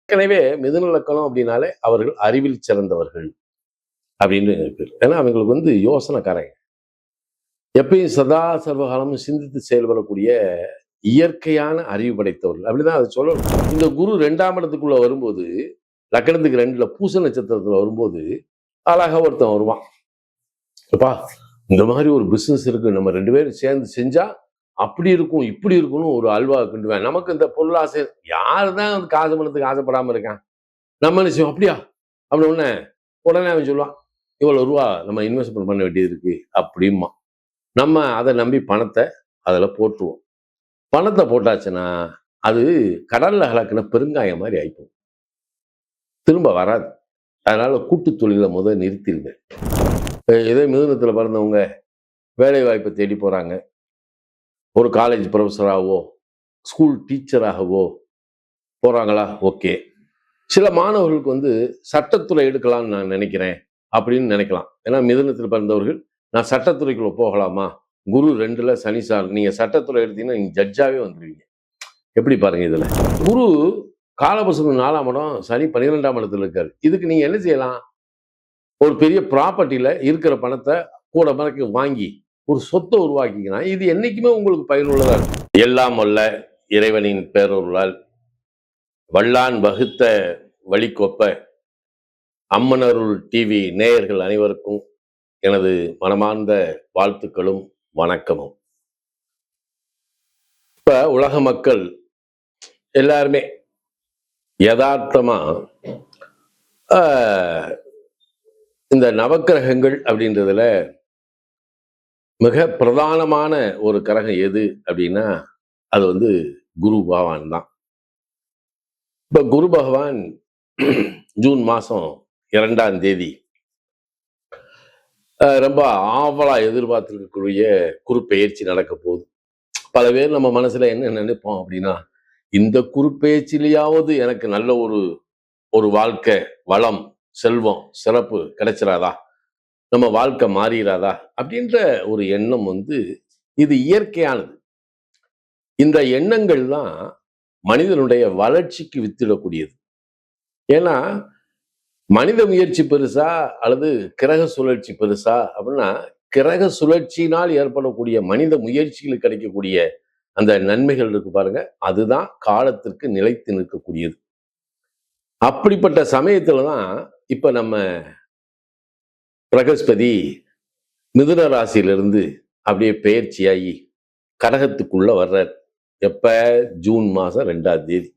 எனவே மிதுன லக்கணம் அப்படின்னாலே அவர்கள் அறிவில் சிறந்தவர்கள் அப்படின்னு பேர். ஏன்னா அவங்களுக்கு யோசனைக்காரங்க, எப்பயும் சதா சர்வகாலமும் சிந்தித்து செயல்படக்கூடிய இயற்கையான அறிவு படைத்தவர்கள் அப்படிதான் அதை சொல்லணும். இந்த குரு 2ஆம் இடத்துக்குள்ள வரும்போது, லக்கணத்துக்கு 2ல பூச நட்சத்திரத்துல வரும்போது அழகா ஒருத்தன் வருவான். அப்பா இந்த மாதிரி ஒரு பிசினஸ் இருக்கு, நம்ம 2 பேரும் சேர்ந்து செஞ்சா அப்படி இருக்கும் இப்படி இருக்கும்னு ஒரு அல்வா கிண்டுவேன். நமக்கு இந்த பொருளாசை யாருதான் காசு பணத்துக்கு ஆசைப்படாம இருக்கான்? நம்ம என்ன செய்வோம்? அப்படியா அப்படின்னு உடனே அவன் சொல்லுவான், இவ்வளவு ரூபா நம்ம இன்வெஸ்ட்மெண்ட் பண்ண வேண்டியது இருக்கு அப்படிமா. நம்ம அதை நம்பி பணத்தை அதில் போட்டுருவோம். பணத்தை போட்டாச்சுன்னா அது கடல்ல கலக்கின பெருங்காயம் மாதிரி ஆயிப்போம், திரும்ப வராது. அதனால கூட்டு தொழிலை முதல் நிறுத்திடுங்க. இதே மிதுனத்தில் பிறந்தவங்க வேலை வாய்ப்பை தேடி போறாங்க, ஒரு காலேஜ் ப்ரொஃபஸராகவோ ஸ்கூல் டீச்சராகவோ போறாங்களா? ஓகே. சில மாணவர்களுக்கு சட்டத்துறை எடுக்கலாம்னு நான் நினைக்கிறேன் அப்படின்னு நினைக்கலாம். ஏன்னா மிதுனத்தில் பிறந்தவர்கள் நான் சட்டத்துறைக்குள்ள போகலாமா? குரு 2ல சனி சார், நீங்க சட்டத்துறை எடுத்தீங்கன்னா நீங்க ஜட்ஜாவே வந்துடுவீங்க. எப்படி பாருங்க, இதுல குரு காலபுருஷன் 4ஆம் இடம், சனி 12ஆம் இடத்துல இருக்காரு. இதுக்கு நீங்க என்ன செய்யலாம்? ஒரு பெரிய ப்ராப்பர்ட்டியில இருக்கிற பணத்தை கூட மறக்க வாங்கி ஒரு சொத்தை உருவாக்கிக்கலாம். இது என்னைக்குமே உங்களுக்கு பயனுள்ளதா இருக்கும். எல்லாம் வல்ல இறைவனின் பேரொருளால் வல்லான் வகுத்த வழிகொப்ப அம்மனருள் டிவி நேயர்கள் அனைவருக்கும் எனது மனமார்ந்த வாழ்த்துக்களும் வணக்கமும். இப்ப உலக மக்கள் எல்லாருமே யதார்த்தமா இந்த நவக்கிரகங்கள் அப்படின்றதுல மிக பிரதானமான ஒரு கிரகம் எது அப்படின்னா அது குரு பகவான் தான். இப்ப குரு பகவான் ஜூன் மாசம் 2ஆம் தேதி ரொம்ப ஆவலா எதிர்பார்த்திருக்கக்கூடிய குரு பெயர்ச்சி நடக்க போகுது. பல பேர் நம்ம மனசுல என்ன நினைப்போம் அப்படின்னா, இந்த குரு பெயர்ச்சியிலேயாவது எனக்கு நல்ல ஒரு வாழ்க்கை வளம் செல்வம் சிறப்பு கிடைச்சிடாதா, நம்ம வாழ்க்கை மாறிடாதா அப்படின்ற ஒரு எண்ணம் இது இயற்கையானது. இந்த எண்ணங்கள் தான் மனிதனுடைய வளர்ச்சிக்கு வித்திடக்கூடியது. ஏன்னா மனித முயற்சி பெருசா அல்லது கிரக சுழற்சி பெருசா அப்படின்னா, கிரக சுழற்சியினால் ஏற்படக்கூடிய மனித முயற்சிகளுக்கு கிடைக்கக்கூடிய அந்த நன்மைகள் இருக்கு பாருங்க, அதுதான் காலத்திற்கு நிலைத்து நிற்கக்கூடியது. அப்படிப்பட்ட சமயத்துலதான் இப்ப நம்ம பிரகஸ்பதி மிதுன ராசியிலிருந்து அப்படியே பெயர்ச்சியாகி கடகத்துக்குள்ள வர்றார். எப்ப? ஜூன் மாசம் 2ஆம் தேதி.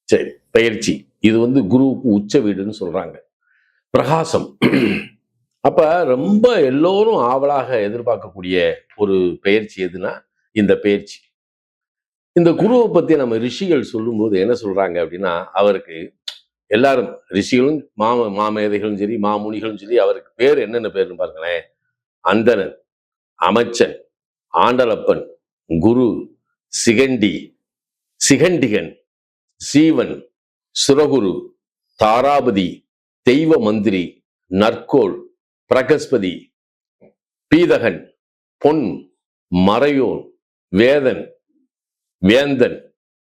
சரி, பெயர்ச்சி. இது குருவுக்கு உச்ச வீடுன்னு சொல்றாங்க, பிரகாசம். அப்ப ரொம்ப எல்லோரும் ஆவலாக எதிர்பார்க்கக்கூடிய ஒரு பெயர்ச்சி எதுனா இந்த பெயர்ச்சி. இந்த குருவை பத்தி நம்ம ரிஷிகள் சொல்லும்போது என்ன சொல்றாங்க அப்படின்னா, அவருக்கு எல்லாரும் ரிஷிகளும் மாமேதைகளும் சரி மாமுனிகளும் சரி அவருக்கு பேர் என்னென்ன பேருன்னு பாருங்களேன். அந்தணன், அமைச்சன், ஆண்டலப்பன், குரு, சிகண்டி, சிகண்டிகன், சீவன், சுரகுரு, தாராபதி, தெய்வ மந்திரி, நற்கோள், பிரகஸ்பதி, பீதகன், பொன், மறையோன், வேதன், வேந்தன்,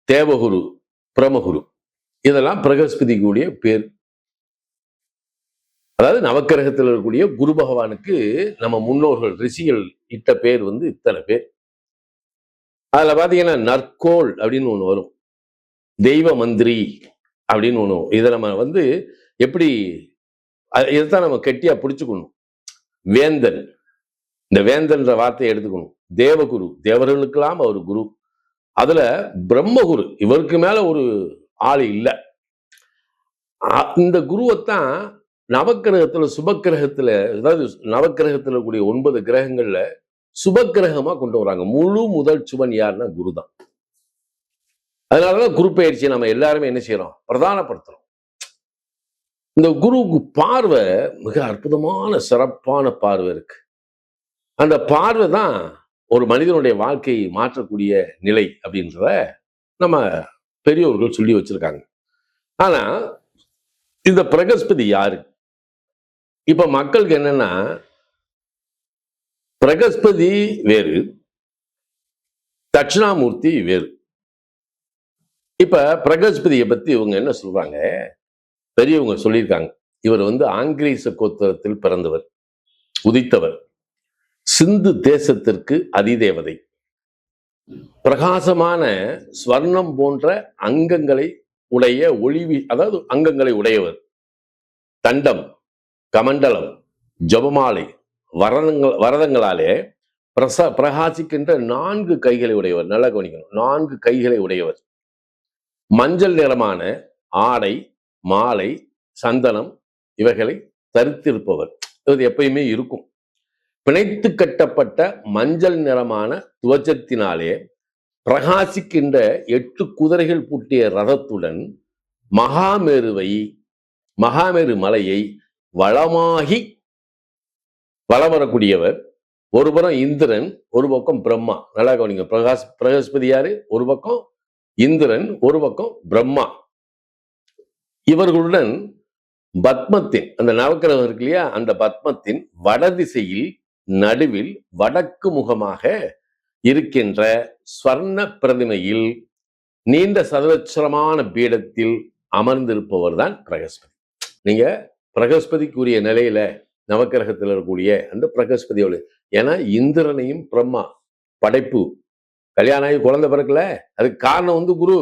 தேவகுரு, பிரமகுரு, இதெல்லாம் பிரகஸ்பதி கூடிய பேர். அதாவது நவக்கிரகத்தில் இருக்கக்கூடிய குரு பகவானுக்கு நம்ம முன்னோர்கள் ரிஷிகள் இட்ட பேர் இத்தனை பேர். அதுல பாத்தீங்கன்னா நற்கோள் அப்படின்னு ஒண்ணு வரும், தெய்வ மந்திரி அப்படின்னு ஒண்ணு. இதை நம்ம எப்படி இதைத்தான் நம்ம கெட்டியா பிடிச்சுக்கணும். வேந்தன், இந்த வேந்தன்ற வார்த்தையை எடுத்துக்கணும். தேவகுரு, தேவர்களுக்கெல்லாம் அவர் குரு. அதுல பிரம்மகுரு, இவருக்கு மேல ஒரு ஆள் இல்லை. இந்த குருவைத்தான் நவக்கிரகத்துல சுபக்கிரகத்துல, அதாவது நவக்கிரகத்துல கூடிய 9 கிரகங்கள்ல சுபக்கிரகமா கொண்டு வராங்க. முழு முதல் சுபன் யாருன்னா குரு தான். அதனாலதான் குரு பெயர்ச்சியை நம்ம எல்லாருமே என்ன செய்யறோம்? பிரதானப்படுத்துறோம். இந்த குருவுக்கு பார்வை மிக அற்புதமான சிறப்பான பார்வை இருக்கு. அந்த பார்வை தான் ஒரு மனிதனுடைய வாழ்க்கையை மாற்றக்கூடிய நிலை அப்படின்றத நம்ம பெரியோர்கள் சொல்லி வச்சிருக்காங்க. ஆனா இந்த பிரகஸ்பதி யாரு? இப்ப மக்களுக்கு என்னன்னா, பிரகஸ்பதி வேறு, தட்சிணாமூர்த்தி வேறு. இப்ப பிரகஸ்பதியை பத்தி இவங்க என்ன சொல்றாங்க, பெரியவங்க சொல்லியிருக்காங்க. இவர் ஆங்கிரீச கோத்திரத்தில் பிறந்தவர், உதித்தவர், சிந்து தேசத்திற்கு அதிதேவதை, பிரகாசமான ஸ்வர்ணம் போன்ற அங்கங்களை உடைய அதாவது அங்கங்களை உடையவர், தண்டம், கமண்டலம், ஜபமாலை, வரதங்களாலே பிரகாசிக்கின்ற 4 கைகளை உடையவர். நல்லா கவனிக்கணும், 4 கைகளை உடையவர், மஞ்சள் நிறமான ஆடை, மாலை, சந்தனம் இவைகளை தரித்திருப்பவர். இது எப்பயுமே இருக்கும். பிணைத்து கட்டப்பட்ட மஞ்சள் நிறமான துவச்சத்தினாலே பிரகாசிக்கின்ற 8 குதிரைகள் பூட்டிய ரதத்துடன் மகாமேரு மலையை வளமாகி வளம் வரக்கூடியவர். ஒரு புறம் இந்திரன், ஒரு பக்கம் பிரம்மா. நல்லா கவனிங்க, பிரகஸ்பதி யாரு? ஒரு பக்கம் இந்திரன், ஒரு பக்கம் பிரம்மா. இவர்களுடன் பத்மத்தின், அந்த நவக்கிரகம் இருக்கு இல்லையா, அந்த பத்மத்தின் வடதிசையில் நடுவில் வடக்கு முகமாக இருக்கின்ற ஸ்வர்ண பிரதிமையில் நீண்ட சதுரச்சரமான பீடத்தில் அமர்ந்திருப்பவர் தான் பிரகஸ்பதி. நீங்க பிரகஸ்பதிக்குரிய நிலையில நவக்கிரகத்தில் இருக்கக்கூடிய அந்த பிரகஸ்பதியோடு, ஏன்னா இந்திரனையும் பிரம்மா படைப்பு, கல்யாணம் ஆகி குழந்தை பிறக்கல, அதுக்கு காரணம் குரு.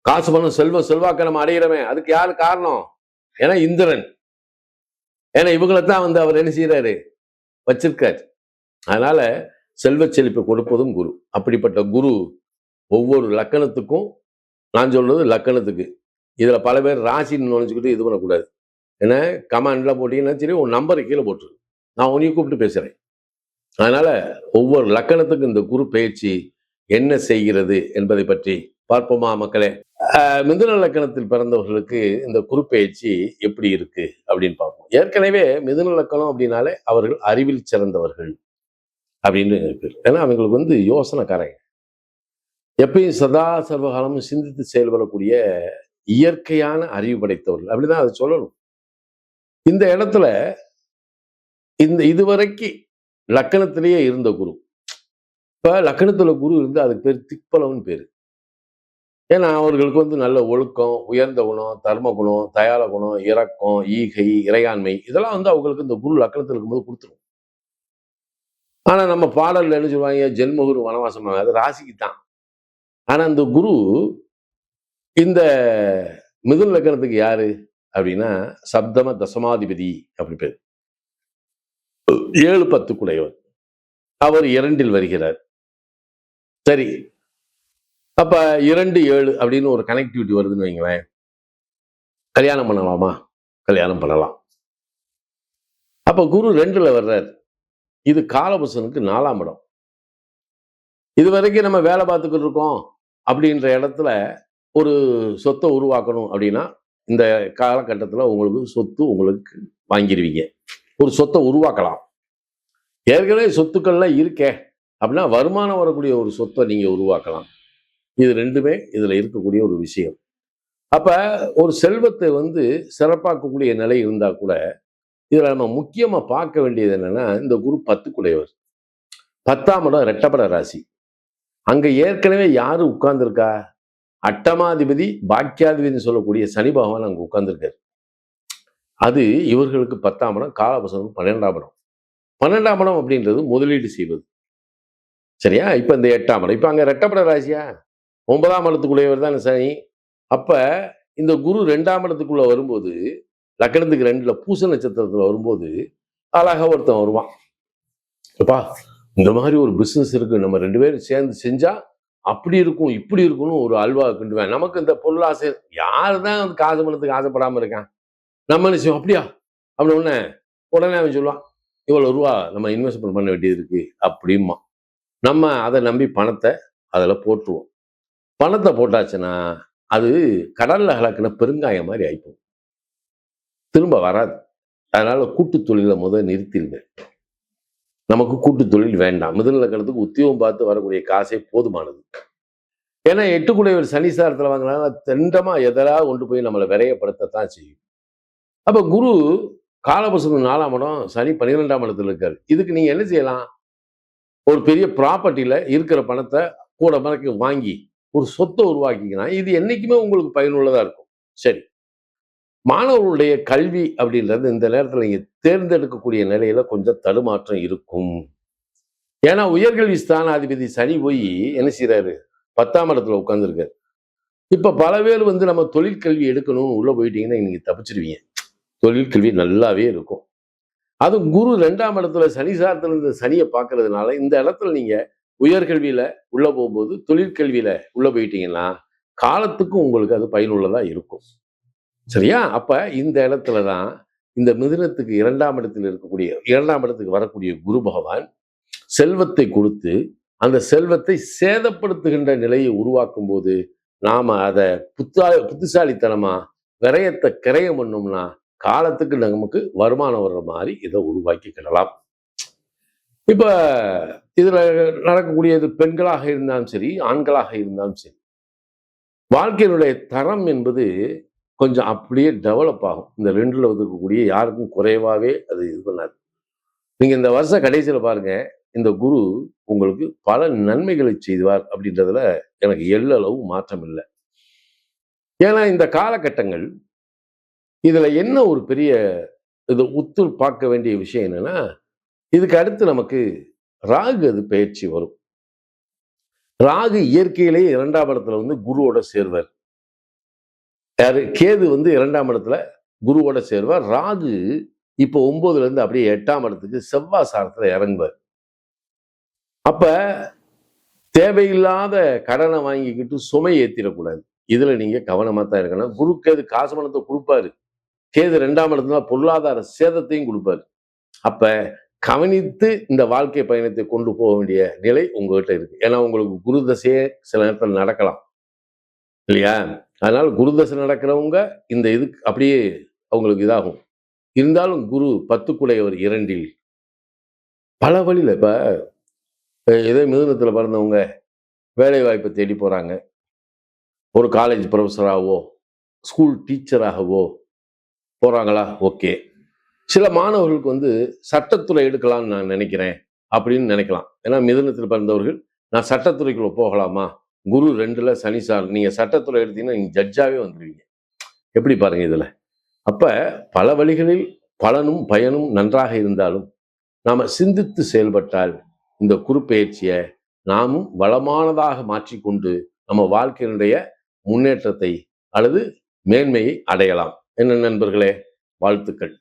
காசு பணம் செல்வாக்க நம்ம அடைகிறவன், அதுக்கு யாரு காரணம்? ஏன்னா இந்திரன். ஏன்னா இவங்களைத்தான் அவர் என்ன செய்யறாரு, வச்சிருக்காரு. அதனால செல்வ செழிப்பை கொடுப்பதும் குரு. அப்படிப்பட்ட குரு ஒவ்வொரு லக்கணத்துக்கும், நான் சொல்றது லக்கணத்துக்கு, இதுல பல பேர் ராசின்னு நுழைஞ்சுக்கிட்டு இது பண்ணக்கூடாது. ஏன்னா கமாண்ட்ல போட்டீங்கன்னா சரி, உன் நம்பரை கீழே போட்டுரு, நான் உன்னையும் கூப்பிட்டு பேசுறேன். அதனால ஒவ்வொரு லக்கணத்துக்கும் இந்த குரு பயிற்சி என்ன செய்கிறது என்பதை பற்றி பார்ப்போமா மக்களே? மிதுன லக்கணத்தில் பிறந்தவர்களுக்கு இந்த குரு பயிற்சி எப்படி இருக்கு அப்படின்னு பார்ப்போம். ஏற்கனவே மிதுன லக்கணம் அப்படின்னாலே அவர்கள் அறிவில் சிறந்தவர்கள் அப்படின்னு இருக்கு. ஏன்னா அவங்களுக்கு யோசனைக்காரங்க, எப்பயும் சதா சர்வகாலமும் சிந்தித்து செயல்படக்கூடிய இயற்கையான அறிவு படைத்தவர்கள், அப்படிதான் அதை சொல்லணும். இந்த இடத்துல இதுவரைக்கு லக்கணத்திலேயே இருந்த குரு, இப்ப லக்கணத்துல குரு இருந்து அதுக்கு பேர் திக்பலவன் பேரு. ஏன்னா அவர்களுக்கு நல்ல ஒழுக்கம், உயர்ந்த குணம், தர்ம குணம், தயால குணம், இரக்கம், ஈகை, இறையாண்மை, இதெல்லாம் அவங்களுக்கு இந்த குரு லக்கணத்தில் இருக்கும்போது கொடுத்துரும். ஆனா நம்ம பாடல்ல என்ன சொல்லுவாங்க, ஜென்மகுரு வனவாசம், அது ராசிக்கு தான். ஆனா இந்த குரு இந்த மிதுன லக்கணத்துக்கு யாரு அப்படின்னா சப்தம தசமாதிபதி அப்படி பேர். 7-10 குடையவர், அவர் 2இல் வருகிறார். சரி, அப்ப 2-7 அப்படின்னு ஒரு கனெக்டிவிட்டி வருதுன்னு வைங்களேன், கல்யாணம் பண்ணலாமா? கல்யாணம் பண்ணலாம். அப்ப குரு 2ல வர்றார். இது காலபுருஷனுக்கு 4ஆம் இடம். இது வரைக்கும் நம்ம வேலை பார்த்துக்கிட்டு இருக்கோம் அப்படின்ற இடத்துல ஒரு சொத்தை உருவாக்கணும் அப்படின்னா இந்த காலகட்டத்தில் உங்களுக்கு வாங்கிடுவீங்க, ஒரு சொத்தை உருவாக்கலாம். ஏற்கனவே சொத்துக்கள்லாம் இருக்கே அப்படின்னா வருமானம் வரக்கூடிய ஒரு சொத்தை நீங்க உருவாக்கலாம். இது 2மே இதுல இருக்கக்கூடிய ஒரு விஷயம். அப்ப ஒரு செல்வத்தை சிறப்பாக்கக்கூடிய நிலை இருந்தா கூட இதுல நம்ம முக்கியமா பார்க்க வேண்டியது என்னன்னா, இந்த குரு 10 குடையவர், 10ஆம் இடம் ரெட்டப்பட ராசி. அங்க ஏற்கனவே யாரு உட்கார்ந்துருக்கா? அட்டமாதிபதி பாக்கியாதிபதினு சொல்லக்கூடிய சனி பகவான் அங்க உட்கார்ந்துருக்காரு. அது இவர்களுக்கு 10ஆம் இடம், காலபுருஷனுக்கு 12ஆம் இடம். 12ஆம் இடம் அப்படின்றது முதலீடு செய்வது. சரியா? இப்ப இந்த 8ஆம் இடம், இப்ப அங்க ரெட்டப்பட ராசியா, 9ஆம் இடத்துக்குள்ளவர் தான் சனி. அப்ப இந்த குரு 2ஆம் இடத்துக்குள்ள வரும்போது, லக்கணத்துக்கு 2ல பூச நட்சத்திரத்துல வரும்போது அழகா ஒருத்தன் வருவான், அப்பா இந்த மாதிரி ஒரு பிசினஸ் இருக்கு, நம்ம 2 பேரும் சேர்ந்து செஞ்சா அப்படி இருக்கும் இப்படி இருக்கும்னு ஒரு அல்வா கிண்டுவேன். நமக்கு இந்த பொருளாசை, யாருதான் காசு பணத்துக்கு ஆசைப்படாம இருக்கான்? நம்ம என்ன செய்வோம், அப்படியா அப்படின்னு உடனே அவன் சொல்லுவான், இவ்வளவு ரூபா நம்ம இன்வெஸ்ட்மெண்ட் பண்ண வேண்டியது இருக்கு அப்படிமா. நம்ம அதை நம்பி பணத்தை அதில் போட்டுருவோம். பணத்தை போட்டாச்சுன்னா அது கடல்ல கலக்கின பெருங்காயம் மாதிரி ஆயிப்போம், திரும்ப வராது. அதனால கூட்டு தொழிலை முதல் நிறுத்திடுங்க. நமக்கு கூட்டு தொழில் வேண்டாம். மிதுன லக்கணத்துக்கு உத்தியோகம் பார்த்து வரக்கூடிய காசே போதுமானது. ஏன்னா 8 குடையவர் சனிசாரத்தில் வாங்கினா தெண்டமா எதெல்லாம் கொண்டு போய் நம்மளை விரையப்படுத்தத்தான் செய்யும். அப்ப குரு காலபுருஷனுக்கு 4ஆம் இடம், சனி 12ஆம் இடத்துல இருக்காரு. இதுக்கு நீங்க என்ன செய்யலாம், ஒரு பெரிய ப்ராப்பர்ட்டியில இருக்கிற பணத்தை கூட மறக்க வாங்கி ஒரு சொத்தை உருவாக்கிக்கலாம். இது என்னைக்குமே உங்களுக்கு பயனுள்ளதா இருக்கும். சரி, மாணவர்களுடைய கல்வி அப்படின்றது இந்த நேரத்துல நீங்க தேர்ந்தெடுக்கக்கூடிய நிலையில கொஞ்சம் தடுமாற்றம் இருக்கும். ஏன்னா உயர்கல்வி ஸ்தானாதிபதி சனி போய் என்ன செய்யறாரு, 10ஆம் இடத்துல உட்கார்ந்துருக்காரு. இப்ப பல பேர் நம்ம தொழிற்கல்வி எடுக்கணும்னு உள்ள போயிட்டீங்கன்னா நீங்க தப்பிச்சிருவீங்க. தொழிற்கல்வி நல்லாவே இருக்கும். அது குரு 2ஆம் இடத்துல சனி சாரத்துல இருந்த சனியை பார்க்கறதுனால இந்த இடத்துல நீங்க உயர்கல்வியில உள்ள போகும்போது தொழிற்கல்வியில உள்ள போயிட்டீங்கன்னா காலத்துக்கும் உங்களுக்கு அது பயனுள்ளதா இருக்கும். சரியா? அப்ப இந்த இடத்துலதான் இந்த மிதுனத்துக்கு 2ஆம் இடத்தில் இருக்கக்கூடிய 2ஆம் இடத்துக்கு வரக்கூடிய குரு பகவான் செல்வத்தை கொடுத்து அந்த செல்வத்தை சேதப்படுத்துகின்ற நிலையை உருவாக்கும் போது நாம அதை புத்திசாலித்தனமா விரயத்தை கிரயம் பண்ணோம்னா காலத்துக்கு நமக்கு வருமானம் வர்ற மாதிரி இதை உருவாக்கிக்கிடலாம். இப்ப இதுல நடக்கக்கூடியது பெண்களாக இருந்தாலும் சரி, ஆண்களாக இருந்தாலும் சரி, வாழ்க்கையினுடைய தரம் என்பது கொஞ்சம் அப்படியே டெவலப் ஆகும். இந்த 2ல இருக்கக்கூடிய யாருக்கும் குறைவாவே அது இது பண்ணாது. நீங்க இந்த வருஷ கடைசியில பாருங்க, இந்த குரு உங்களுக்கு பல நன்மைகளை செய்வார் அப்படின்றதுல எனக்கு எள்ளளவு மாற்றம் இல்லை. ஏன்னா இந்த காலகட்டங்கள் இதுல என்ன ஒரு பெரிய இது உத்து பார்க்க வேண்டிய விஷயம் என்னன்னா, இதுக்கு அடுத்து நமக்கு ராகு அது பயிற்சி வரும். ராகு இயற்கையிலேயே 2ஆம் இடத்துல குருவோட சேர்வார். யாரு? கேது 2ஆம் இடத்துல குருவோட சேர்வார். ராகு இப்போ 9ல இருந்து அப்படியே 8ஆம் இடத்துக்கு செவ்வாய் சாரத்துல இறங்குவார். அப்ப தேவையில்லாத கடனை வாங்கிக்கிட்டு சுமை ஏத்திடக்கூடாது. இதுல நீங்க கவனமா தான் இருக்கணும். குரு கேது காசு பணத்தை கொடுப்பாரு. கேது 2ஆம் இடத்துல பொருளாதார சேதத்தையும் கொடுப்பாரு. அப்ப கவனித்து இந்த வாழ்க்கை பயணத்தை கொண்டு போக வேண்டிய நிலை உங்ககிட்ட இருக்கு. ஏன்னா உங்களுக்கு குரு தசையே சில நேரத்தில் நடக்கலாம் இல்லையா? அதனால குரு தசை நடக்கிறவங்க இந்த இதுக்கு அப்படியே அவங்களுக்கு இதாகும். இருந்தாலும் குரு 10க்குடையவர் 2ல் பல வழியில இப்ப ஏதோ மிதுனத்துல பிறந்தவங்க வேலை வாய்ப்பை தேடி போறாங்க. ஒரு காலேஜ் ப்ரொஃபஸராகவோ ஸ்கூல் டீச்சராகவோ போறாங்களா? ஓகே. சில மாணவர்களுக்கு சட்டத்துறை எடுக்கலாம்னு நான் நினைக்கிறேன் அப்படின்னு நினைக்கலாம். ஏன்னா மிதுனத்தில் பிறந்தவர்கள் நான் சட்டத்துறைக்குள்ள போகலாமா? குரு 2ல சனி சார், நீங்க சட்டத்துறை எடுத்தீங்கன்னா நீங்க ஜட்ஜாவே வந்துடுவீங்க. எப்படி பாருங்க இதுல. அப்ப பல வழிகளில் பலனும் பயனும் நன்றாக இருந்தாலும் நாம சிந்தித்து செயல்பட்டால் இந்த குரு பெயர்ச்சியை நாமும் வளமானதாக மாற்றிக்கொண்டு நம்ம வாழ்க்கையினுடைய முன்னேற்றத்தை அல்லது மேன்மையை அடையலாம். என்ன நண்பர்களே, வாழ்த்துக்கள்.